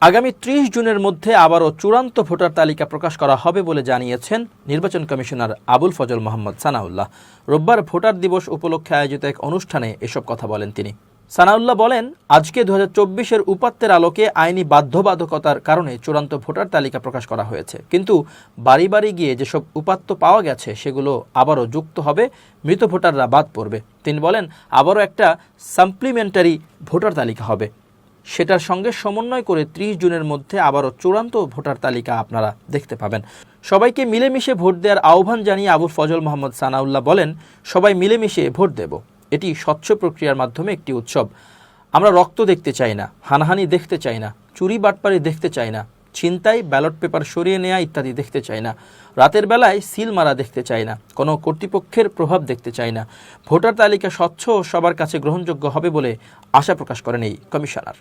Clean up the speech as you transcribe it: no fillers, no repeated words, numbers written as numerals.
আগামী ৩০ জুনের মধ্যে আবারও চূড়ান্ত ভোটার তালিকা প্রকাশ করা হবে বলে জানিয়েছেন নির্বাচন কমিশনার আবুল ফজল মোহাম্মদ সানাউল্লাহ। রোববার ভোটার দিবস উপলক্ষে আয়োজিত এক অনুষ্ঠানে এসব কথা বলেন তিনি। সানাউল্লাহ বলেন, আজকে ২০২৪-এর উপাত্তের আলোকে আইনি বাধ্যবাধকতার কারণে চূড়ান্ত ভোটার তালিকা প্রকাশ করা হয়েছে, কিন্তু বাড়ি বাড়ি গিয়ে যেসব উপাত্ত পাওয়া গেছে সেগুলো আবারও যুক্ত হবে, মৃত ভোটাররা বাদ পড়বে। তিনি বলেন, আবারও একটা সাপ্লিমেন্টারি ভোটার তালিকা হবে, সেটার সঙ্গে সমন্বয় করে ৩০ জুনের মধ্যে আবারও চূড়ান্ত ভোটার তালিকা আপনারা দেখতে পাবেন। সবাইকে মিলেমিশে ভোট দেওয়ার আহ্বান জানিয়ে আবুল ফজল মোহাম্মদ সানাউল্লাহ বলেন, সবাই মিলেমিশে ভোট দেব। এটি স্বচ্ছ প্রক্রিয়ার মাধ্যমে একটি উৎসব। আমরা রক্ত দেখতে চাই না, হানাহানি দেখতে চাই না, চুরি বাটপারি দেখতে চাই না, ছিনতাই, ব্যালট পেপার সরিয়ে নেওয়া ইত্যাদি দেখতে চাই না, রাতের বেলায় সিল মারা দেখতে চাই না, কোনো কর্তৃপক্ষের প্রভাব দেখতে চাই না। ভোটার তালিকা স্বচ্ছ ও সবার কাছে গ্রহণযোগ্য হবে বলে আশা প্রকাশ করেন এই কমিশনার।